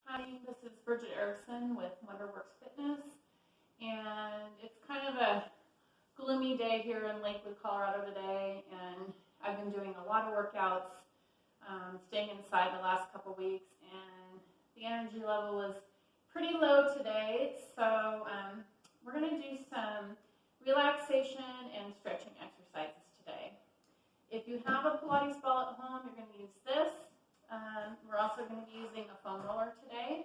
Hi, this is Bridget with Wonderworks Fitness, and it's kind of a gloomy day here in Lakewood, Colorado today, and I've been doing a lot of workouts, staying inside the last couple weeks, and the energy level was pretty low today, so we're going to do some relaxation and stretching exercises today. If you have a Pilates ball at home, you're going to use this. We're also going to be using a foam roller today.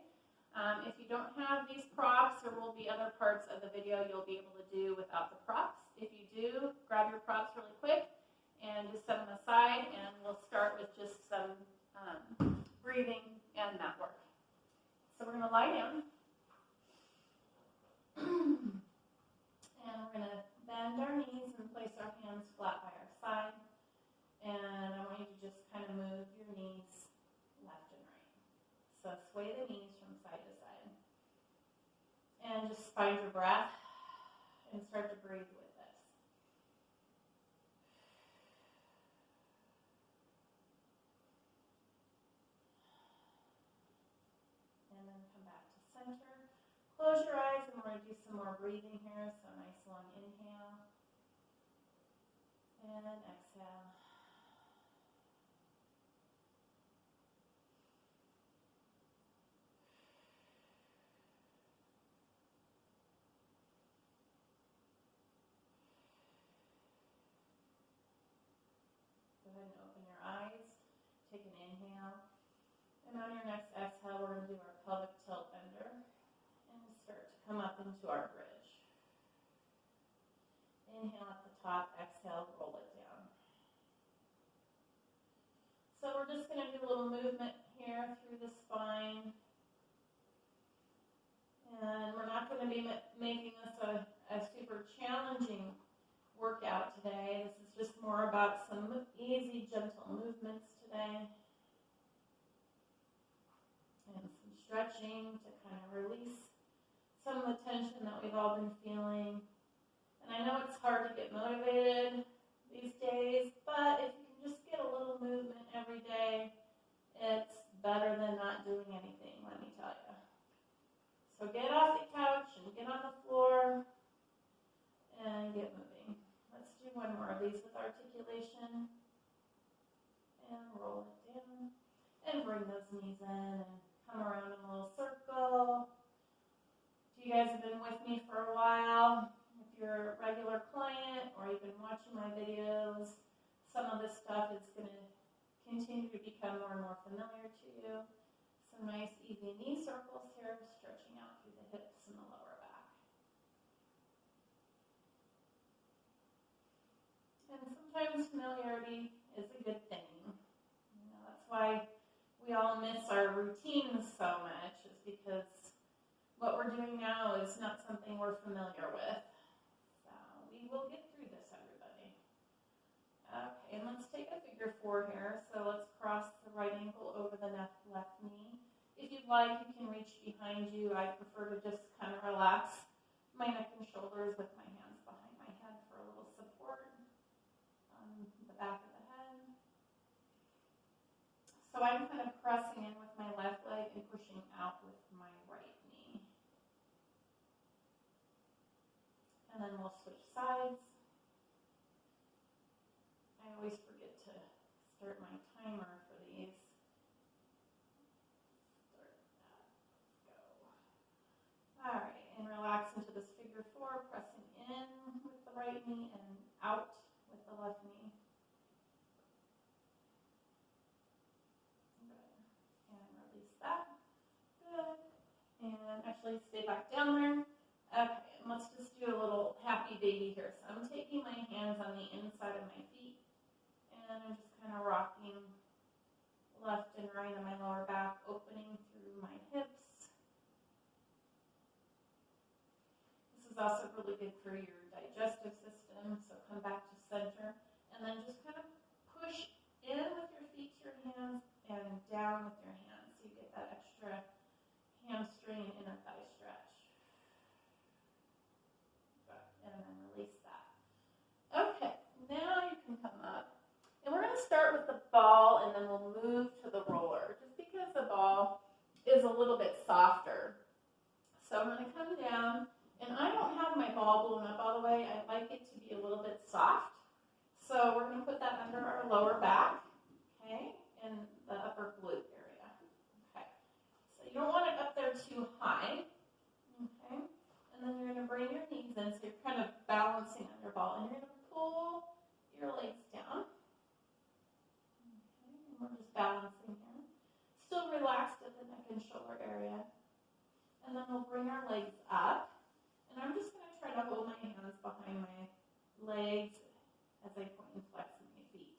If you don't have these props, there will be other parts of the video you'll be able to do without the props. If you do, grab your props really quick and just set them aside, and we'll start with just some breathing and mat work. So we're going to lie down, and we're going to bend our knees and place our hands flat by our side. And I want you to just kind of move your knees left and right. So sway the knees from side to side. And just find your breath and start to breathe with this. And then come back to center. Close your eyes, and we're going to do some more breathing here. So nice long inhale. And exhale. Go ahead and open your eyes. Take an inhale. And on your next exhale, we're going to do our pelvic tilt bender and start to come up into our bridge. Inhale at the top, exhale, roll it down. So we're just going to do a little movement here through the spine. And we're not going to be making this a super challenging workout today. This is just more about some easy, gentle movements today. And some stretching to kind of release some of the tension that we've all been feeling. And I know it's hard to get motivated these days, but if you can just get a little movement every day, it's better than not doing anything, let me tell you. So get off the couch and get on the floor and get moving. Let's do one more of these with articulation. And roll it down. And bring those knees in and come around in a little circle. If you guys have been with me for a while, if you're a regular client or you've been watching my videos, some of this stuff is going to continue to become more and more familiar to you. Some nice easy knee circles here, stretching out through the hips and the lower back. And sometimes familiarity is a good thing. You know, that's why we all miss our routines so much, is because what we're doing now is not something we're familiar with. So we will get through this, everybody. Okay, and let's take a figure 4 here. So let's cross the right ankle over the left knee. If you'd like, you can reach behind you. I prefer to just kind of relax my neck and shoulders with my hands behind my head for a little support on the back of the head. So I'm kind of pressing in with my left leg and pushing out with my right knee. And then we'll switch sides. I always forget to start my timer for these. Alright, and relax into this figure 4, pressing in with the right knee and out with the left knee. Good. And release that. Good. And actually stay back down there. Okay, and let's just do a little happy baby here. So I'm taking my hands on the inside of my feet, and I'm just kind of rocking left and right on my lower back, opening through my hips. This is also really good for your digestive system, so come back to center, and then just kind of push in with your feet to your hands and down with your hands, so you get that extra hamstring and inner thigh stretch. Good. And then release that. Okay, now you can come up, and we're going to start with the ball, and then we'll move to the roller, just because the ball is is a little bit softer. So I'm going to come down, and I don't have my ball blown up all the way. I like it to be a little bit soft. So we're going to put that under our lower back, okay, and the upper glute area. Okay. So you don't want it up there too high, okay. And then you're going to bring your knees in, so you're kind of balancing on your ball, and you're going to pull your legs down. Okay, and we're just balancing here. Still relaxed at the neck and shoulder area. And then we'll bring our legs up. And I'm just going to try to hold my hands behind my legs as I point and flex my feet.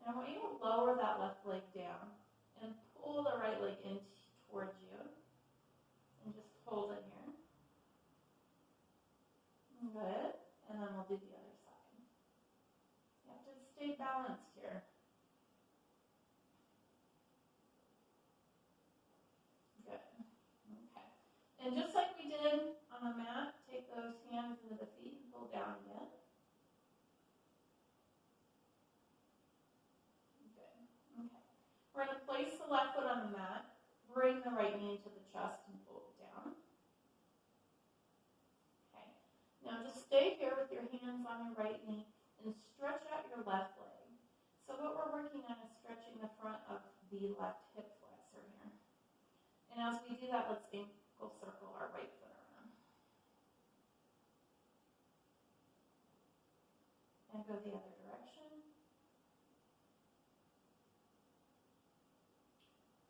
Now I want you to lower that left leg down and pull the right leg in towards you. And just hold it here. Good. And then we'll do the other side. You have to stay balanced here. Good. Okay. And just like we did on the mat, take those hands into the feet and pull down again. Good. Okay. We're going to place the left foot on the mat, bring the right knee into the chest and pull it down. Okay. Now just stay here with your hands on your right knee and stretch out your left leg. So what we're working on is stretching the front of the left hip flexor here. And as we do that, let's ankle circle our right foot around. And go the other direction.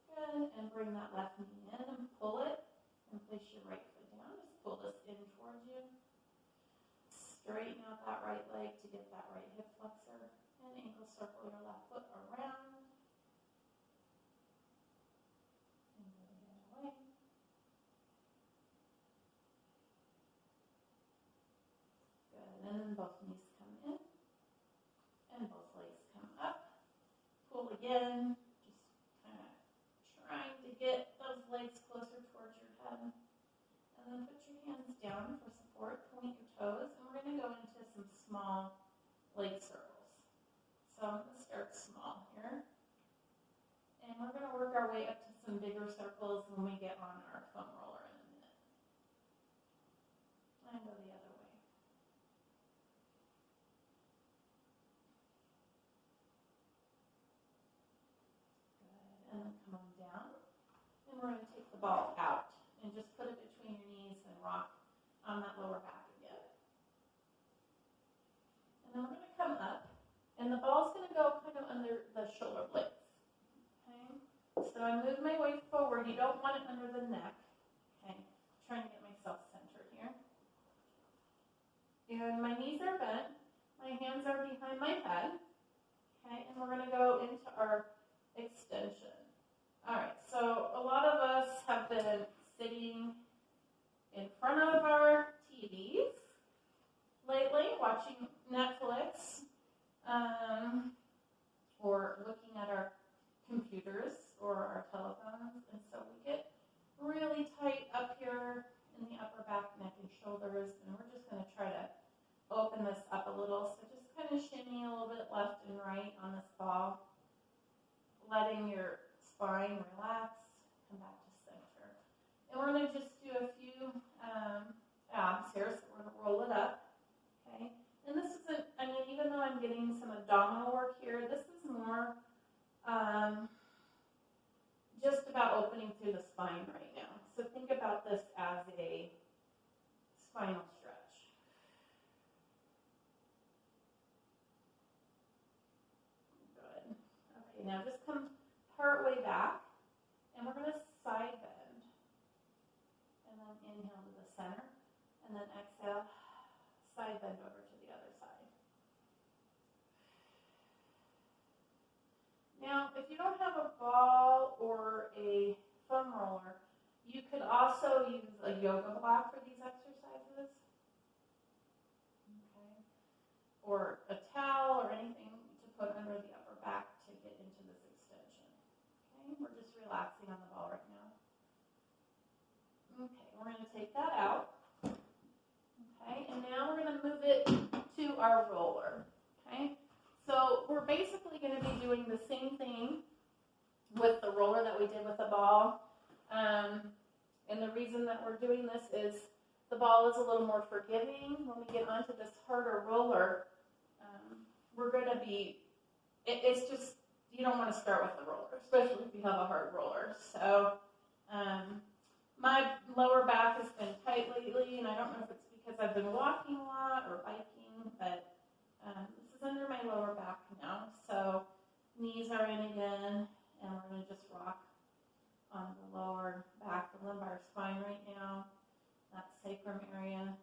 Good. And bring that left knee in and pull it. And place your right foot down. Just pull this in towards you. Straighten out that right leg to get that right hip flexor. And ankle circle your left foot around. And go the other way. Good. And then both knees come in. And both legs come up. Pull again. Just kind of trying to get those legs closer towards your head. And then put your hands down for support. Point your toes. And we're going to go into some small leg circles. So I'm going to start small here. And we're going to work our way up to some bigger circles when we get on our foam roller in a minute. And go the other way. Good. And then come on down. And we're going to take the ball out and just put it between your knees and rock on that lower back again. And then we're going to come up. And the ball's going to go kind of under the shoulder blades. Okay? So I move my way forward. You don't want it under the neck. Okay? Trying to get myself centered here. And my knees are bent. My hands are behind my head. Okay? And we're going to go into our extension. All right. So a lot of us have been sitting in front of our TVs lately, watching Netflix. Or looking at our computers or our telephones, and so we get really tight up here in the upper back, neck, and shoulders, and we're just going to try to open this up a little. So just kind of shimmy a little bit left and right on this ball, letting your spine relax, come back to center. And we're going to just do a few abs here, so we're going to roll it up, okay? And this isn't, I mean, even though I'm getting some abdominal work here, this is more just about opening through the spine right now. So think about this as a spinal stretch. Good. Okay, now just come part way back, and we're going to side bend. And then inhale to the center, and then exhale, side bend over to the other side. Now, if you don't have a ball or a foam roller, you could also use a yoga block for these exercises. Okay. Or a towel or anything to put under the upper back to get into this extension. Okay, we're just relaxing on the ball right now. Okay, we're going to take that out. Okay, and now we're going to move it to our roller, okay? So we're basically going to be doing the same thing with the roller that we did with the ball. And the reason that we're doing this is the ball is a little more forgiving. When we get onto this harder roller, we're going to be, it's just, you don't want to start with the roller, especially if you have a hard roller. So my lower back has been tight lately, and I don't know if it's because I've been walking a lot or biking, but this is under my lower back now. So knees are in again, and we're going to just rock on the lower back, the lumbar spine right now, that sacrum area.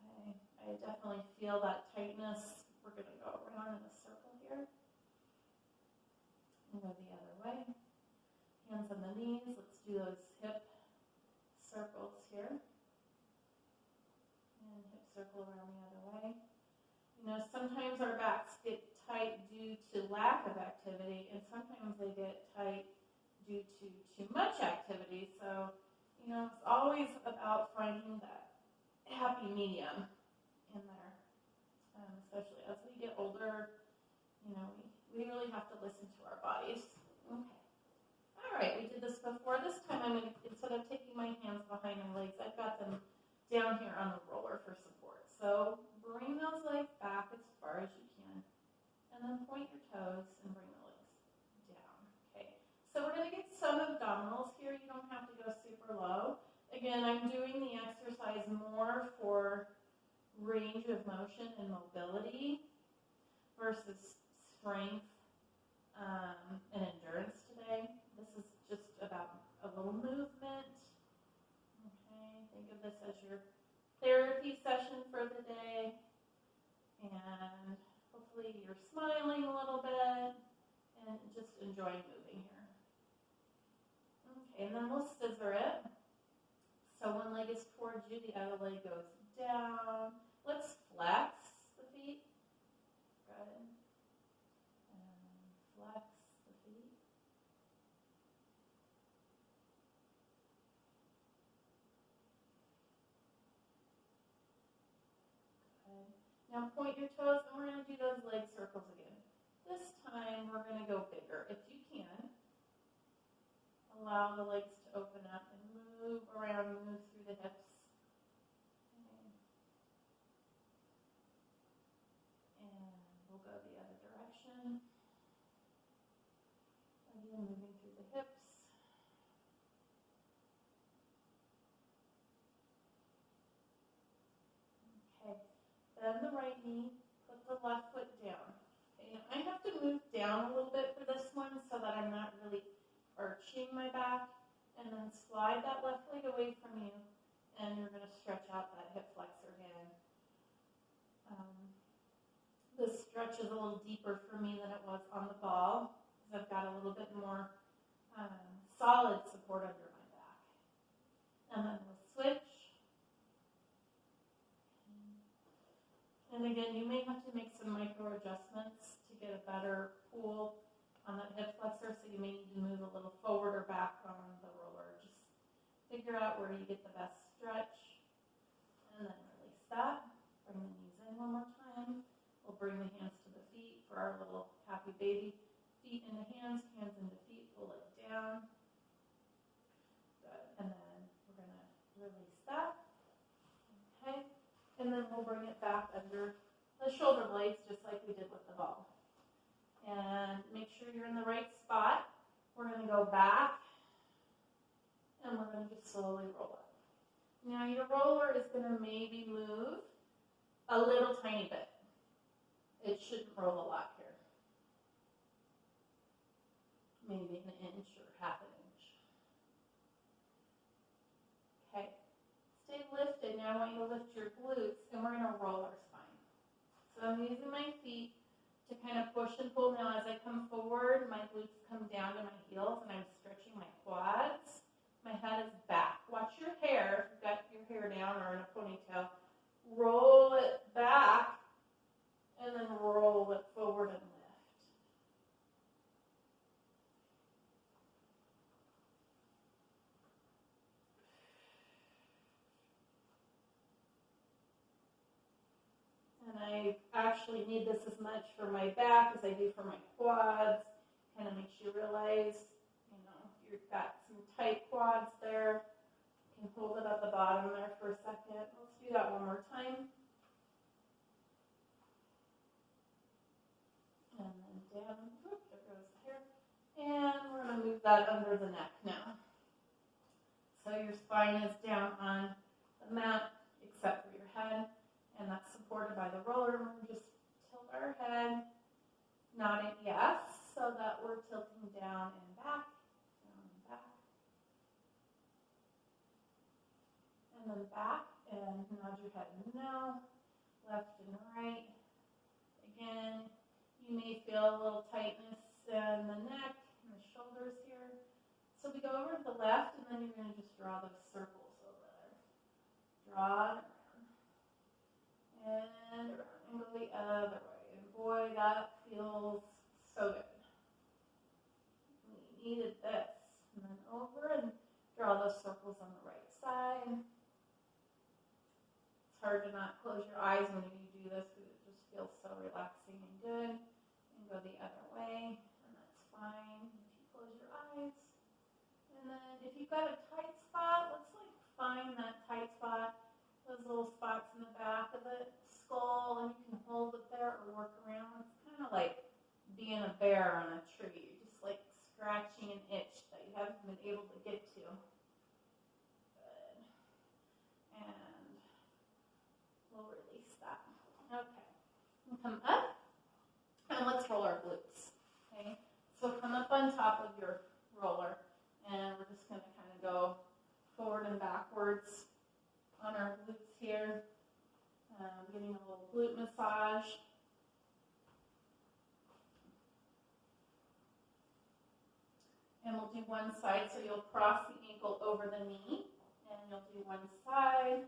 Okay, I definitely feel that tightness. We're going to go around in a circle here and go the other way. Hands on the knees. Let's do those hip circles here. And hip circle around the other way. You know, sometimes our backs get tight due to lack of activity, and sometimes they get tight due to too much activity. So, you know, it's always about finding that happy medium in there. Especially as we get older, you know, we really have to listen to our bodies. Okay. All right, we did this before. This time I'm going to, instead of taking my hands behind my legs, I've got them down here on the roller for support. So bring those legs back as far as you can, and then point your toes and bring the legs down. Okay, so we're going to get some abdominals here. You don't have to go super low. Again, I'm doing the exercise more for range of motion and mobility versus strength and endurance today. This is just about a little movement. Okay, think of this as your therapy session for the day, and hopefully you're smiling a little bit and just enjoying moving here. Okay, and then we'll scissor it. So one leg is towards you, the other leg goes down. Let's flex the feet. Good. And flex the feet. Good. Now point your toes, and we're going to do those leg circles again. This time we're going to go bigger. If you can, allow the legs to open up and move around, move through the hips. Go the other direction. Again, moving through the hips. Okay, bend the right knee, put the left foot down. Okay, and I have to move down a little bit for this one so that I'm not really arching my back, and then slide that left leg away from you, and you're going to stretch out that hip flexor hand. This stretch is a little deeper for me than it was on the ball, because I've got a little bit more solid support under my back. And then we'll switch. And again, you may have to make some micro adjustments to get a better pull on that hip flexor, so you may need to move a little forward or back on the roller. Just figure out where you get the best stretch, and then release that. Bring the knees in one more time. We'll bring the hands to the feet for our little happy baby. Feet into hands, hands into feet, pull it down. Good. And then we're going to release that. Okay. And then we'll bring it back under the shoulder blades, just like we did with the ball. And make sure you're in the right spot. We're going to go back, and we're going to just slowly roll up. Now your roller is going to maybe move a little tiny bit. It shouldn't roll a lot here. Maybe an inch or half an inch. Okay. Stay lifted. Now I want you to lift your glutes, and we're going to roll our spine. So I'm using my feet to kind of push and pull. Now as I come forward, my glutes come down to my heels, and I'm stretching my quads. My head is back. Watch your hair. If you've got your hair down or in a ponytail, roll it back, and then roll it forward and lift. And I I actually need this as much for my back as I do for my quads. Kind of makes you realize, you've got some tight quads there. You can hold it at the bottom there for a second. Let's do that one more time. And then down, whoop, there goes here. And we're going to move that under the neck now. So your spine is down on the mat, except for your head, and that's supported by the roller. We're going to just tilt our head, nodding yes, so that we're tilting down and back, and then back, and nod your head no, left and right. Again, you may feel a little tightness in the neck and the shoulders here. So we go over to the left, and then you're going to just draw those circles over there. Draw it around. And around. And go the other way. And boy, that feels so good. We needed this. And then over and draw those circles on the right side. It's hard to not close your eyes when you do this because it just feels so relaxing and good. And go the other way. And that's fine if you close your eyes. And then if you've got a tight spot, let's find that tight spot, those little spots in the back of the skull, and you can hold it there or work around. It's kind of like being a bear on a tree. You're just scratching an itch that you haven't been able to get to. Good. And we'll release that. Okay. And come up, and let's roll our glutes. Okay. So come up on top of your roller. And we're just going to kind of go forward and backwards on our glutes here. Getting a little glute massage. And we'll do one side, so you'll cross the ankle over the knee. And you'll do one side.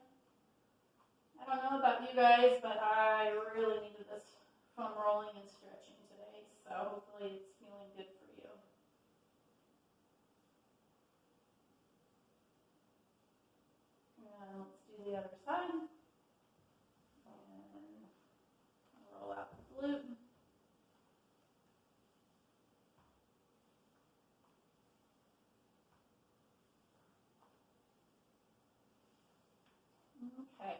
I don't know about you guys, but I really needed this foam rolling and stretching today. So hopefully it's feeling good for you. And let's do the other side. And roll out the glute. Okay.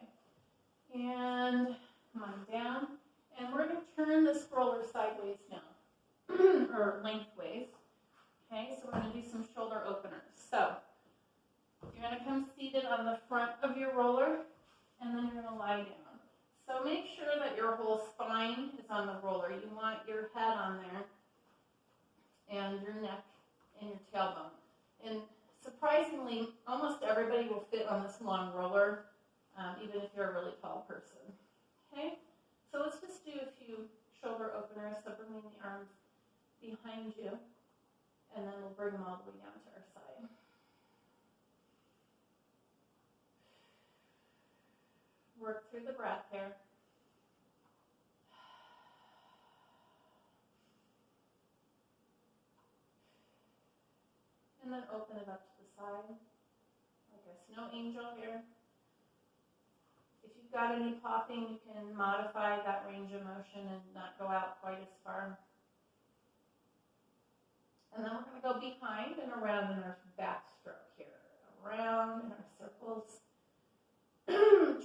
And come on down. And we're going to turn this roller sideways now, or lengthways. Okay, so we're going to do some shoulder openers. So you're going to come seated on the front of your roller, and then you're going to lie down. So make sure that your whole spine is on the roller. You want your head on there, and your neck, and your tailbone. And surprisingly, almost everybody will fit on this long roller, even if you're a really tall person. Okay, so let's just do a few shoulder openers. So bringing the arms behind you, and then we'll bring them all the way down to our side. Work through the breath here. And then open it up to the side, like a snow angel here. If you've got any popping, you can modify that range of motion and not go out quite as far. And then we're going to go behind and around in our backstroke here. Around in our circles.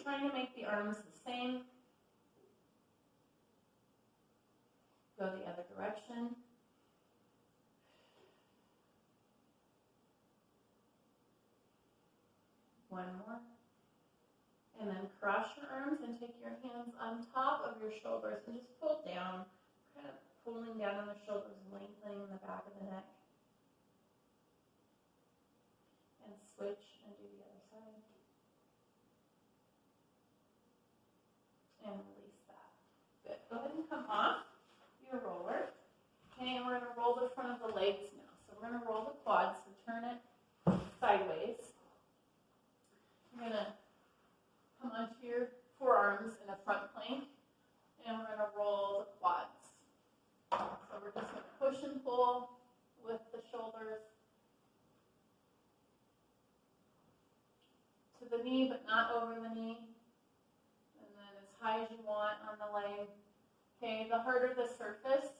Trying to make the arms the same. Go the other direction. One more. And then cross your arms and take your hands on top of your shoulders and just pull down, kind of pulling down on the shoulders, lengthening the back of the neck. And switch and do the other side. And release that. Good. Go ahead and come off your roller. Okay, and we're going to roll the front of the legs now. So we're going to roll the quads, so turn it sideways. You're going to come onto your forearms in a front plank, and we're going to roll the quads. So we're just going to push and pull with the shoulders. volume. Okay, the harder the surface,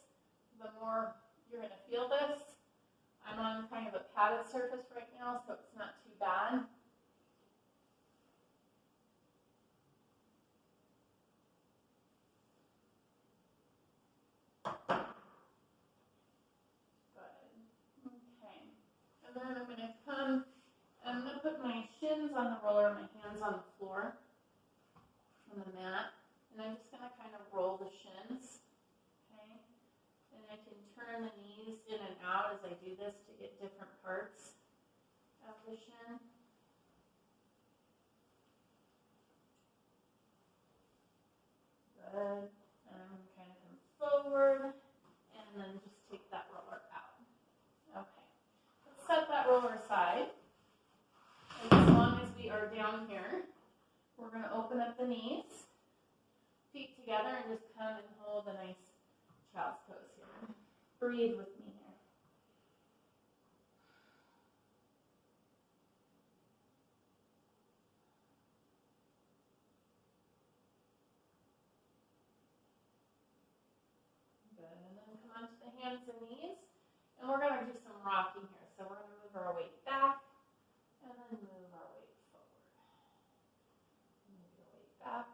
the more you're going to feel this. I'm on kind of a padded surface right now, so it's not too bad. Then I'm going to put my shins on the roller, my hands on the floor, on the mat, and I'm just going to kind of roll the shins, okay? And I can turn the knees in and out as I do this to get different parts of the shin. Good. And I'm going to kind of come forward, and then just take that roller out. Okay. Set that roller aside, and as long as we are down here, we're going to open up the knees, feet together, and just come and hold a nice child's pose here. Breathe with me here. Good, and then come onto the hands and knees, and we're going to do some rocking here. So we're going to move our weight back, and then move our weight forward. Move your weight back,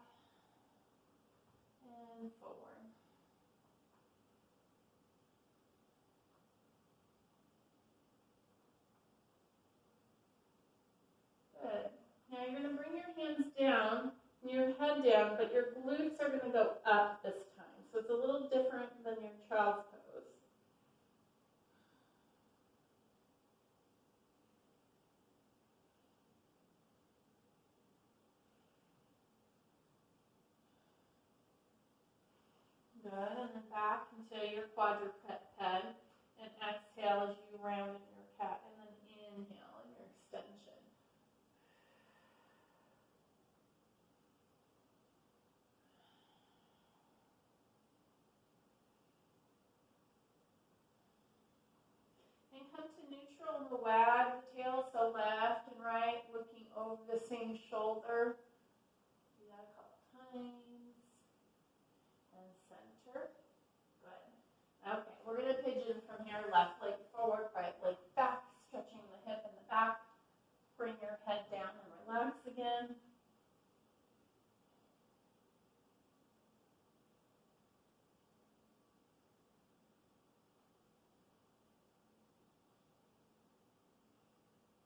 and forward. Good. Now you're going to bring your hands down, your head down, but your glutes are going to go up this time. So it's a little different than your child's pose. Good, and then back into your quadruped, and exhale as you round in your cat, and then inhale in your extension. And come to neutral in the wag the tail, so left and right, looking over the same shoulder. Do that a couple times. And center. Good. Okay, we're going to pigeon from here, left leg forward, right leg back, stretching the hip and the back. Bring your head down and relax again.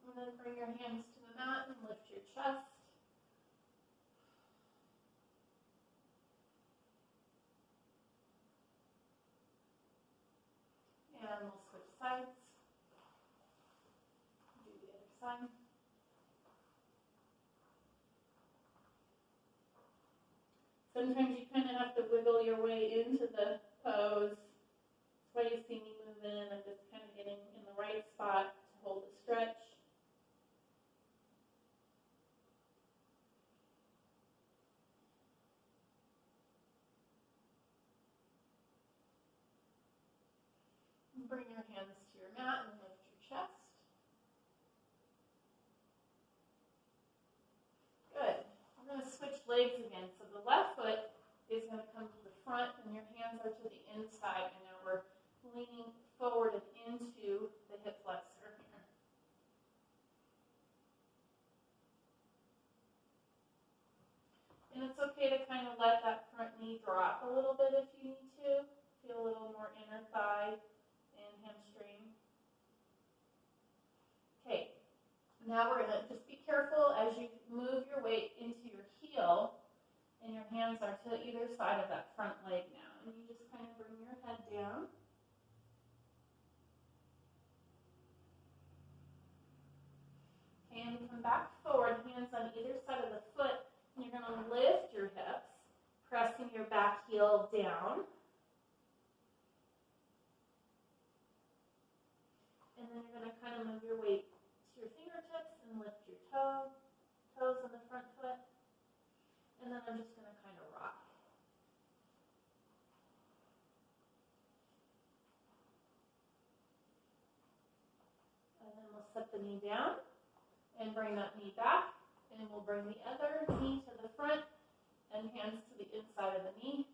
And then bring your hands to the mat and lift your chest. And we'll switch sides. Do the other side. Sometimes you kind of have to wiggle your way into the pose. That's why you see me move in. I'm just kind of getting in the right spot to hold the stretch. And bring your hands to your mat and lift your chest. Good. We're going to switch legs again. So the left foot is going to come to the front and your hands are to the inside. And now we're leaning forward and into the hip flexor here. And it's okay to kind of let that front knee drop a little bit if you need to. Feel a little more inner thigh and hamstring. Okay. Now we're going to just be careful as you move your weight into your heel, and your hands are to either side of that front leg now. And you just kind of bring your head down. And come back forward, hands on either side of the foot. And you're going to lift your hips, pressing your back heel down. And then you're going to kind of move your weight to your fingertips and lift your toes on the front foot. And then I'm just going to kind of rock. And then we'll set the knee down and bring that knee back. And we'll bring the other knee to the front and hands to the inside of the knee.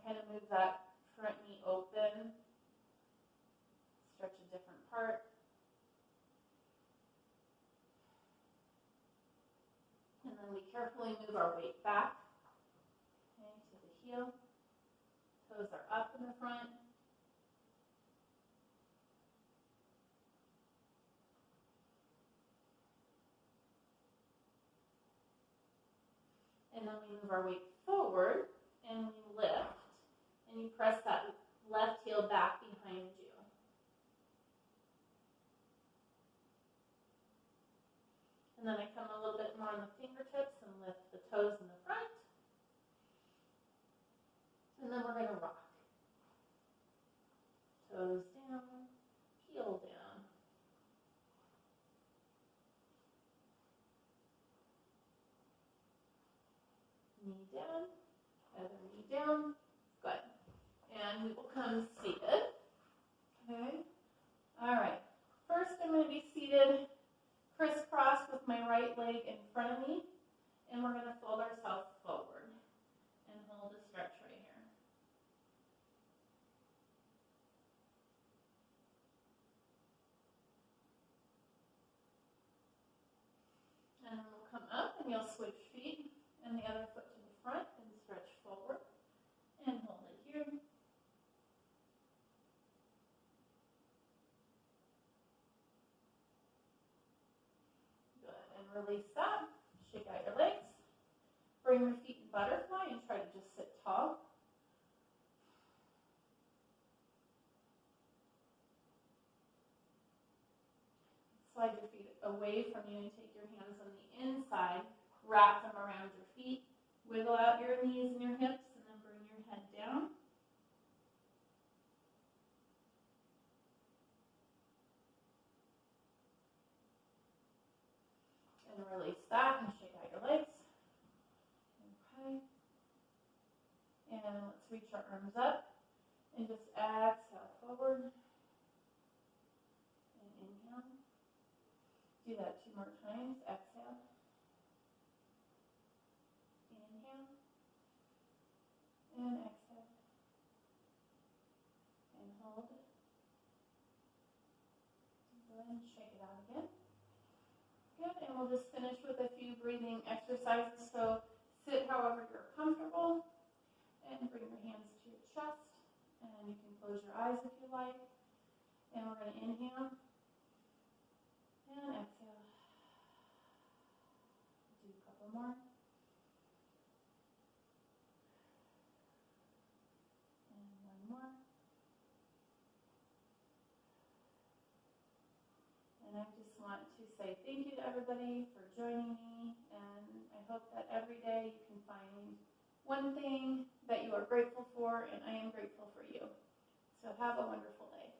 kind of move that front knee open, stretch a different part. And then we carefully move our weight back, okay, to the heel. Toes are up in the front. And then we move our weight forward and we lift. And you press that left heel back behind you. And then I come a little bit more on the fingertips and lift the toes in the front. And then we're going to rock. Toes down, heel down. Knee down, other knee down. Good. And we will come seated. Okay. All right. First, I'm going to be seated crisscross with my right leg in front of me. And we're going to fold ourselves forward and hold a stretch right here. And then we'll come up and you'll switch feet and the other foot to the front and stretch forward and hold it here. Good. And release that. Shake out your legs. Bring your feet in butterfly and try to just sit tall. Slide your feet away from you and take your hands on the inside. Wrap them around your feet. Wiggle out your knees and your hips and then bring your head down. And release that and shake out your legs. Okay. And let's reach our arms up and just exhale forward. And inhale. Do that 2 more times. Exhale. Inhale. And exhale. And hold. And shake it out again. Good. And we'll just finish with a few breathing exercises. So sit however you're comfortable. And bring your hands to your chest. And you can close your eyes if you like. And we're going to inhale. And exhale. Do a couple more. And one more. And I just want to say thank you to everybody for joining me. And I hope that every day you can find one thing that you are grateful for, and I am grateful for you. So have a wonderful day.